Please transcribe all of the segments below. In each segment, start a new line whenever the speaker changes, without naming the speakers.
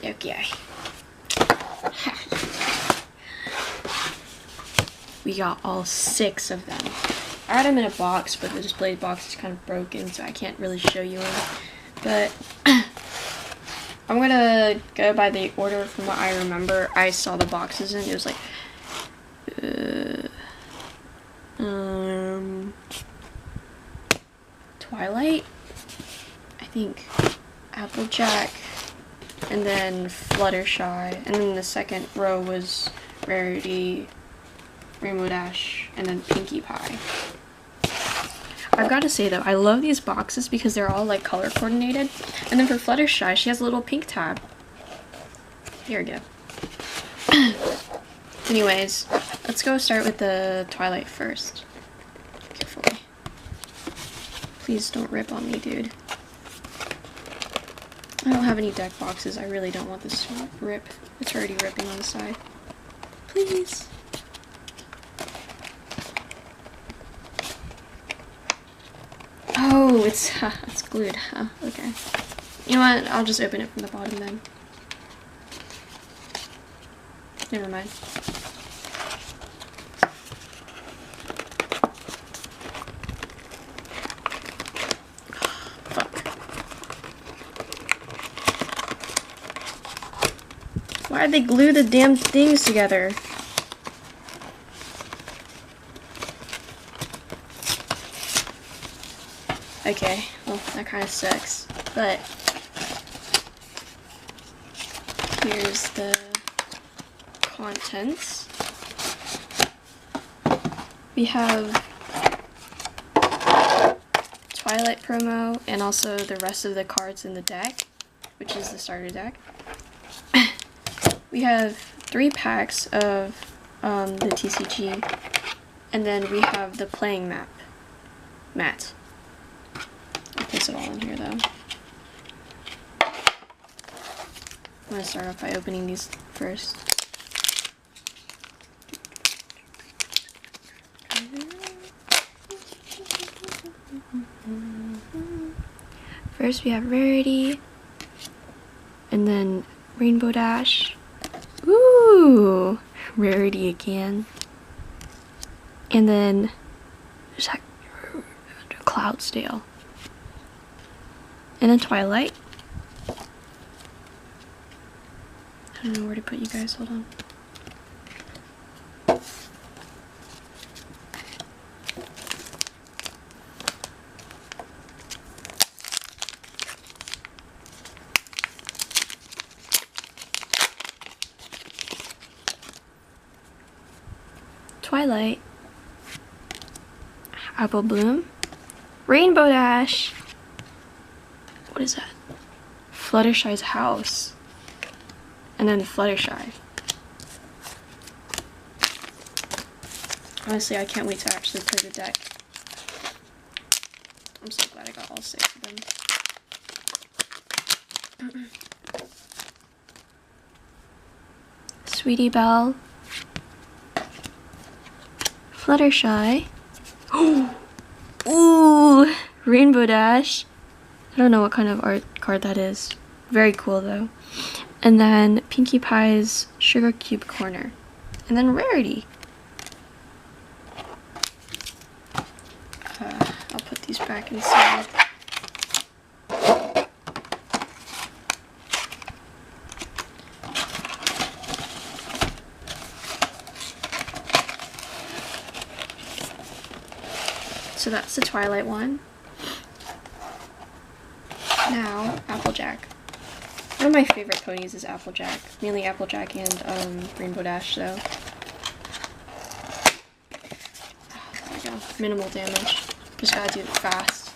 Okay. We got all 6 of them. I had them in a box, but the display box is kind of broken, so I can't really show you them. But I'm gonna go by the order from what I remember. I saw the boxes and it was like, Twilight, I think, Applejack, and then Fluttershy, and then the second row was Rarity, Rainbow Dash, and then Pinkie Pie. I've got to say though, I love these boxes because they're all like color coordinated. And then for Fluttershy, she has a little pink tab. Here we go. Anyways, let's go start with the Twilight first. Carefully. Please don't rip on me, dude. I don't have any deck boxes. I really don't want this to rip. It's already ripping on the side. Please. Oh, it's glued. Huh, okay. You know what? I'll just open it from the bottom then. Never mind. Fuck. Why'd they glue the damn things together? Okay, well, that kind of sucks, but here's the contents. We have Twilight promo and also the rest of the cards in the deck, which is the starter deck. We have 3 packs of the TCG, and then we have the playing mat. Place it all in here though. I'm gonna start off by opening these first. First we have Rarity, and then Rainbow Dash. Ooh, Rarity again. And then there's like Cloudsdale. And then Twilight. I don't know where to put you guys, hold on. Twilight. Apple Bloom. Rainbow Dash. What is that? Fluttershy's house. And then Fluttershy. Honestly, I can't wait to actually play the deck. I'm so glad I got all 6 of them. Sweetie Belle. Fluttershy. Ooh! Rainbow Dash. I don't know what kind of art card that is. Very cool though. And then Pinkie Pie's Sugar Cube Corner. And then Rarity. I'll put these back inside. So that's the Twilight one. Now, Applejack. One of my favorite ponies is Applejack. Mainly Applejack and Rainbow Dash, though. There we go. Minimal damage. Just gotta do it fast.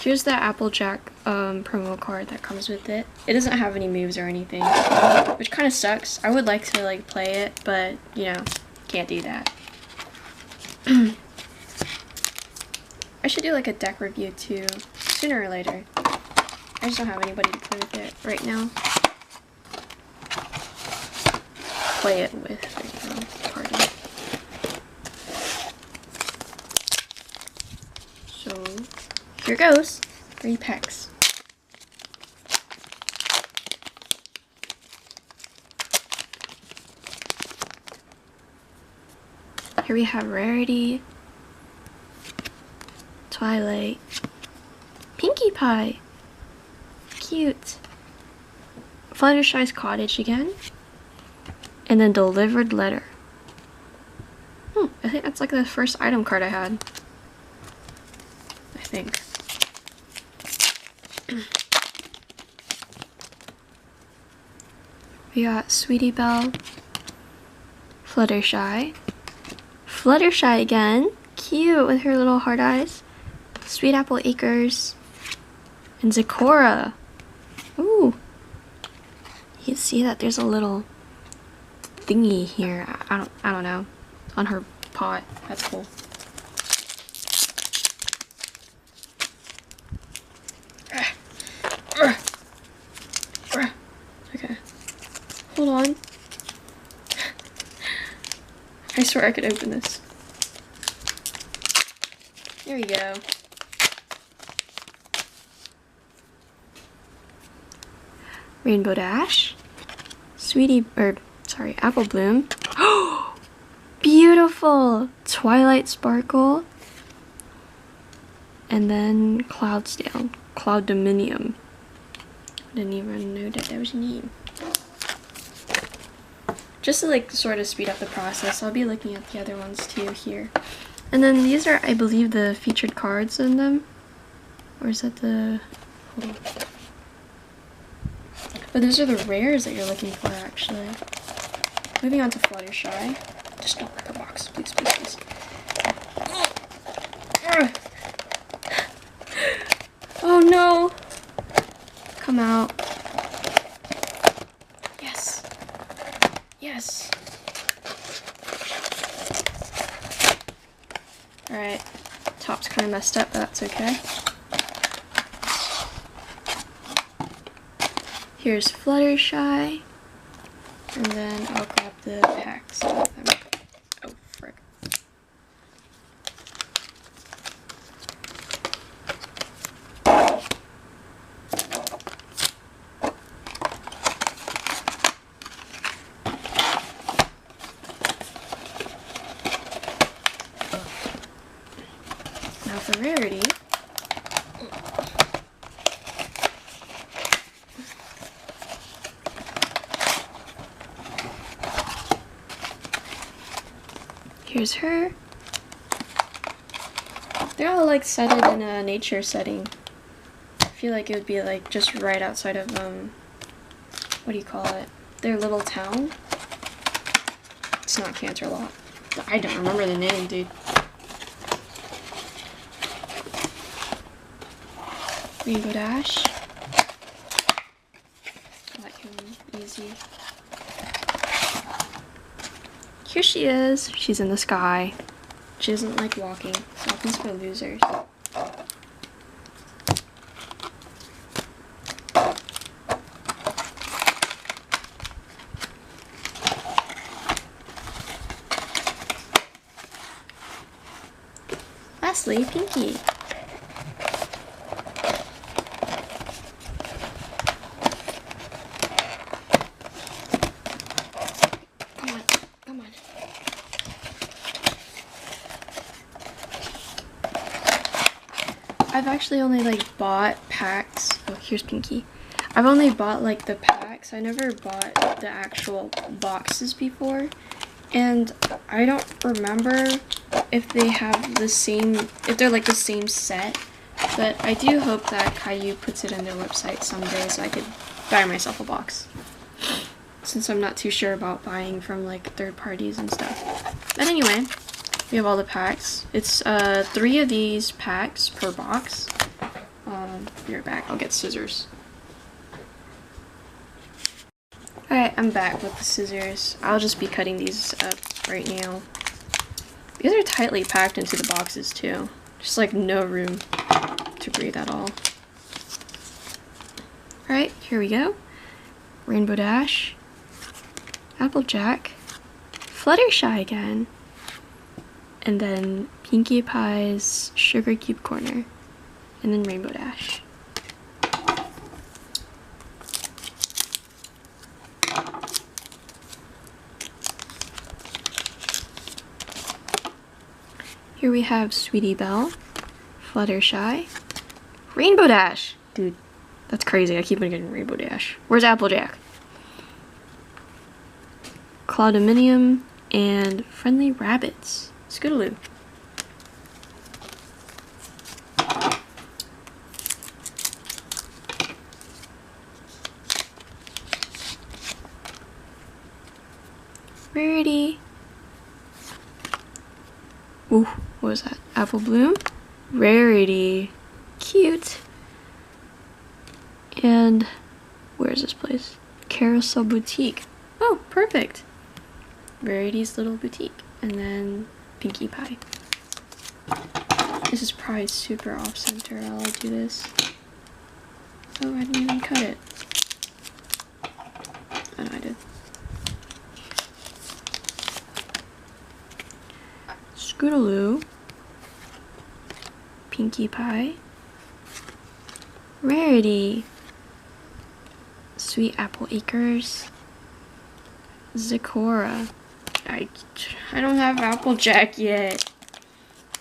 Here's the Applejack promo card that comes with it. It doesn't have any moves or anything, which kind of sucks. I would like to like play it, but you know, can't do that. I should do like a deck review too, sooner or later. I just don't have anybody to play with it right now. Play it with right now. Pardon. here goes. 3 packs. Here we have Rarity, Twilight, Pinkie Pie, cute, Fluttershy's Cottage again, and then Delivered Letter. I think that's like the first item card I had. I think. We got Sweetie Belle, Fluttershy, Fluttershy again, cute with her little hard eyes, Sweet Apple Acres, and Zecora. Ooh, you can see that there's a little thingy here. I don't know, on her pot. That's cool. Okay, hold on. I swear I could open this. There you go. Rainbow Dash, Apple Bloom. Oh, beautiful! Twilight Sparkle, and then Cloudsdale, Cloud Dominium. Didn't even know that was a name. Just to like sort of speed up the process, I'll be looking at the other ones too here. And then these are, I believe, the featured cards in them. Or is that the... Hold on. But those are the rares that you're looking for, actually. Moving on to Fluttershy. Just don't break a box, please, please, please. Oh no! Come out. Yes. Yes. Alright. Top's kind of messed up, but that's okay. Here's Fluttershy. And then I'll grab the packs with them. Oh, frick. Now for Rarity. Here's her. They're all like set in a nature setting. I feel like it would be like just right outside of what do you call it? Their little town. It's not Canterlot. I don't remember the name, dude. Rainbow Dash. Let him easy. Here she is. She's in the sky. She doesn't like walking. Walking's for losers. Lastly, Pinkie. I've actually only like bought packs. Oh, here's Pinkie. I've only bought like the packs. I never bought the actual boxes before. And I don't remember if they have the same, if they're like the same set. But I do hope that Caillou puts it in their website someday so I could buy myself a box. Since I'm not too sure about buying from like third parties and stuff. But anyway. We have all the packs. It's 3 of these packs per box. Be right back. I'll get scissors. Alright, I'm back with the scissors. I'll just be cutting these up right now. These are tightly packed into the boxes too. Just like no room to breathe at all. Alright, here we go. Rainbow Dash. Applejack. Fluttershy again. And then Pinkie Pie's Sugar Cube Corner. and then Rainbow Dash. Here we have Sweetie Belle, Fluttershy, Rainbow Dash. Dude, that's crazy. I keep on getting Rainbow Dash. Where's Applejack? Cloudiminium and Friendly Rabbits. Scootaloo. Rarity. Ooh, what was that? Apple Bloom. Rarity. Cute. And where's this place? Carousel Boutique. Oh, perfect. Rarity's little boutique. And then Pinkie Pie. This is probably super off-center while I do this. Oh, I didn't even cut it. Oh, no, I did. Scootaloo, Pinkie Pie, Rarity, Sweet Apple Acres, Zecora. I don't have Applejack yet.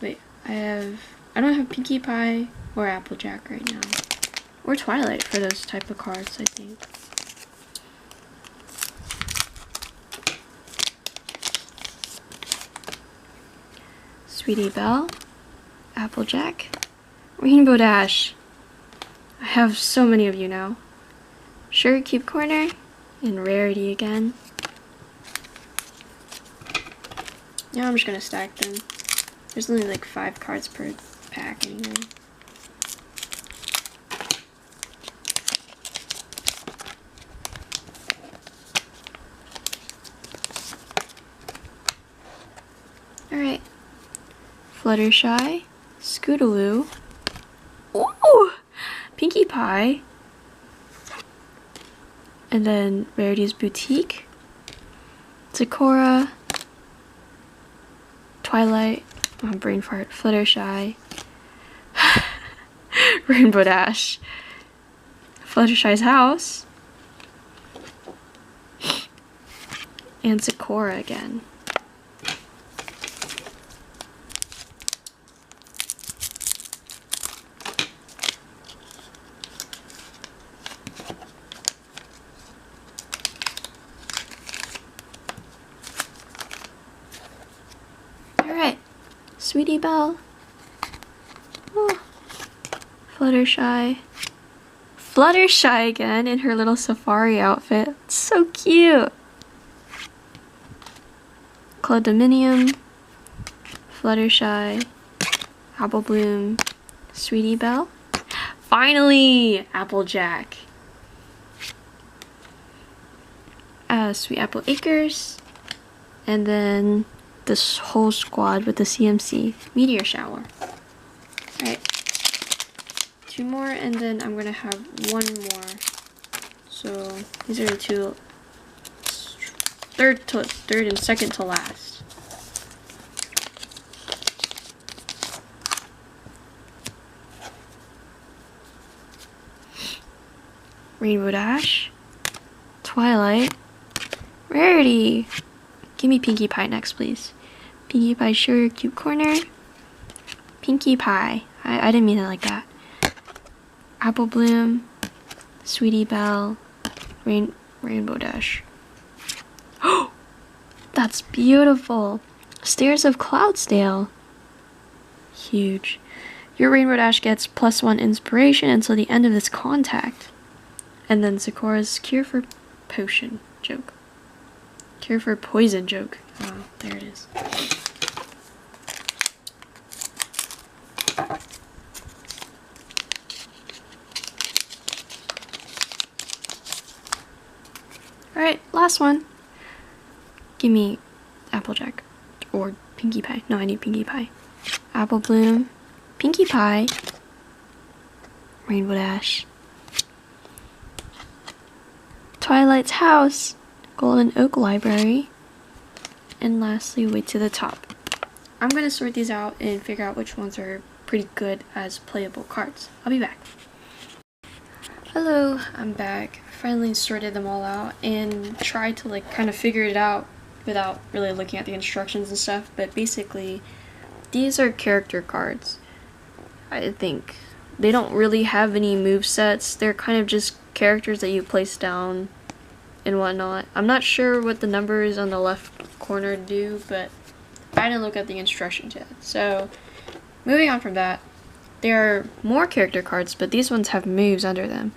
Wait, I don't have Pinkie Pie or Applejack right now. Or Twilight for those type of cards, I think. Sweetie Belle, Applejack, Rainbow Dash. I have so many of you now. Sugar Cube Corner, and Rarity again. Now I'm just gonna stack them. There's only like 5 cards per pack anyway. Alright. Fluttershy, Scootaloo, ooh, Pinkie Pie, and then Rarity's Boutique, Zecora, Twilight, oh, brain fart, Fluttershy, Rainbow Dash, Fluttershy's House, and Zecora again. Alright, Sweetie Belle, oh. Fluttershy again in her little safari outfit. It's so cute. Cloudiminium, Fluttershy, Apple Bloom, Sweetie Belle. Finally, Applejack. Sweet Apple Acres, and then this whole squad with the CMC Meteor Shower. Alright, 2 more, and then I'm gonna have 1 more. So these are the 2 third and second to last. Rainbow Dash, Twilight, Rarity. Give me Pinkie Pie next, please. Pinkie Pie Sugar Cube Corner, Pinkie Pie. I didn't mean it like that. Apple Bloom, Sweetie Belle, Rainbow Dash. Oh, that's beautiful. Stairs of Cloudsdale. Huge. Your Rainbow Dash gets +1 inspiration until the end of this contact. And then Zecora's Cure for Potion joke. Cure for Poison joke. Oh, there it is. Alright, last one. Give me Applejack. Or Pinkie Pie. No, I need Pinkie Pie. Apple Bloom, Pinkie Pie, Rainbow Dash, Twilight's House, Golden Oak Library, and lastly, Way to the Top. I'm going to sort these out and figure out which ones are pretty good as playable cards. I'll be back. Hello, I'm back. Finally sorted them all out and tried to like kind of figure it out without really looking at the instructions and stuff, but basically these are character cards. I think they don't really have any move sets. They're kind of just characters that you place down and whatnot. I'm not sure what the numbers on the left corner do, but I didn't look at the instructions yet. So moving on from that, there are more character cards, but these ones have moves under them,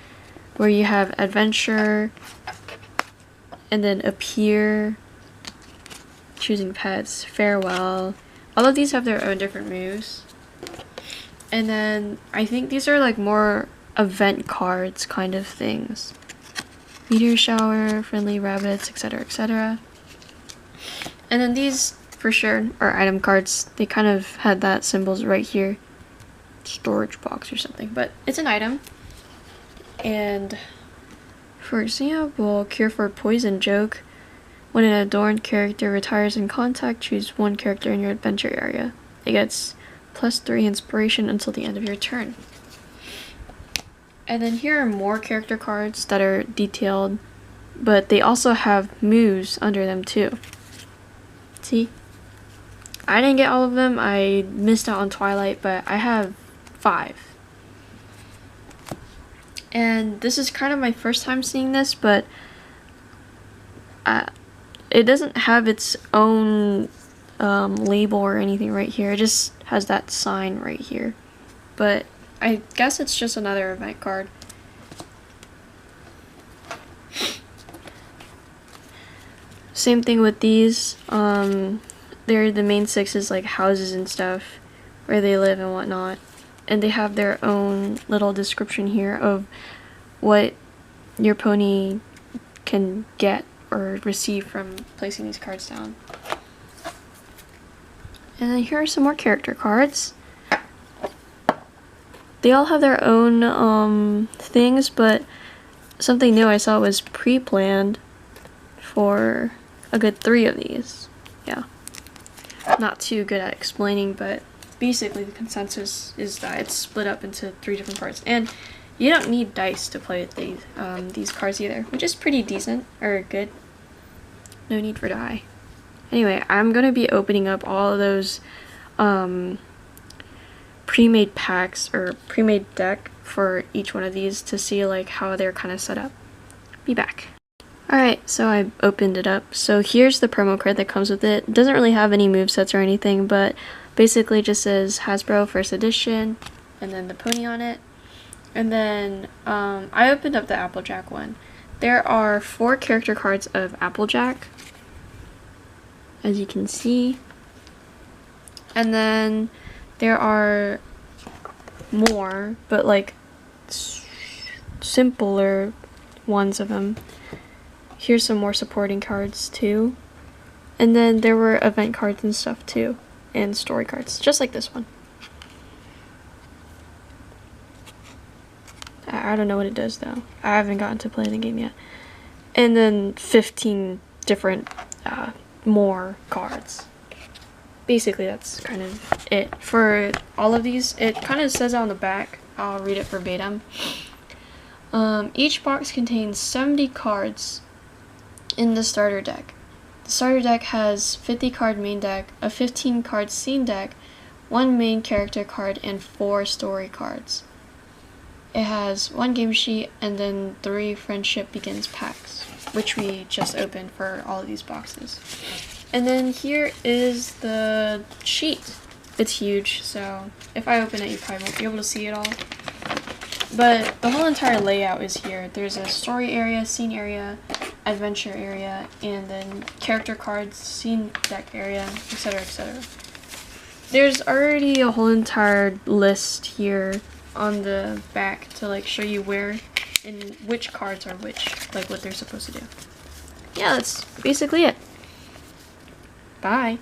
where you have Adventure, and then Appear, Choosing Pets, Farewell. All of these have their own different moves. And then I think these are like more event cards kind of things. Meteor Shower, Friendly Rabbits, etc., etc. And then these for sure are item cards. They kind of had that symbols right here. Storage box or something, but it's an item. And for example, Cure for Poison joke. When an adorned character retires in contact, choose one character in your adventure area. It gets +3 inspiration until the end of your turn. And then here are more character cards that are detailed, but they also have moves under them too. See? I didn't get all of them. I missed out on Twilight, but I have 5. And this is kind of my first time seeing this, but it doesn't have its own label or anything right here. It just has that sign right here. But I guess it's just another event card. Same thing with these. They're the main 6 like houses and stuff, where they live and whatnot. And they have their own little description here of what your pony can get or receive from placing these cards down. And then here are some more character cards. They all have their own things, but something new I saw was pre-planned for a good 3 of these. Yeah. Not too good at explaining, but basically the consensus is that it's split up into 3 different parts. And you don't need dice to play with these cards either, which is pretty decent, or good. No need for die. Anyway, I'm going to be opening up all of those pre-made packs or pre-made deck for each one of these to see like how they're kind of set up. Be back. Alright, so I opened it up. So here's the promo card that comes with it. It doesn't really have any movesets or anything, but basically just says Hasbro First Edition and then the pony on it. And then I opened up the Applejack one. There are 4 character cards of Applejack, as you can see. And then there are more, but like simpler ones of them. Here's some more supporting cards too. And then there were event cards and stuff too, and story cards, just like this one. I don't know what it does though. I haven't gotten to play the game yet. And then 15 different more cards. Basically that's kind of it for all of these. It kind of says on the back, I'll read it verbatim. Each box contains 70 cards in the starter deck. The starter deck has 50 card main deck, a 15 card scene deck, 1 main character card, and 4 story cards. It has 1 game sheet and then 3 Friendship Begins packs, which we just opened for all of these boxes. And then here is the sheet. It's huge, so if I open it, you probably won't be able to see it all. But the whole entire layout is here. There's a story area, scene area, adventure area, and then character cards, scene deck area, etc., etc. There's already a whole entire list here on the back to like show you where and which cards are which, like what they're supposed to do. Yeah, that's basically it. Bye.